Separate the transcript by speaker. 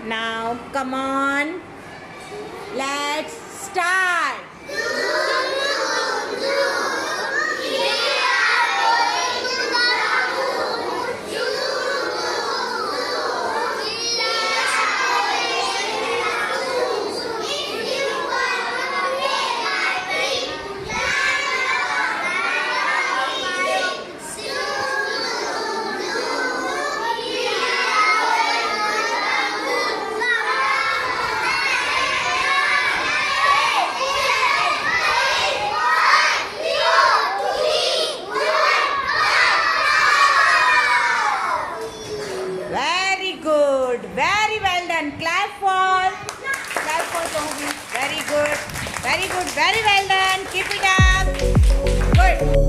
Speaker 1: Now, come on. Let's start. Very good. Very well done. Clap for Sohvi. Very good. Very good. Very well done. Keep it up. Good.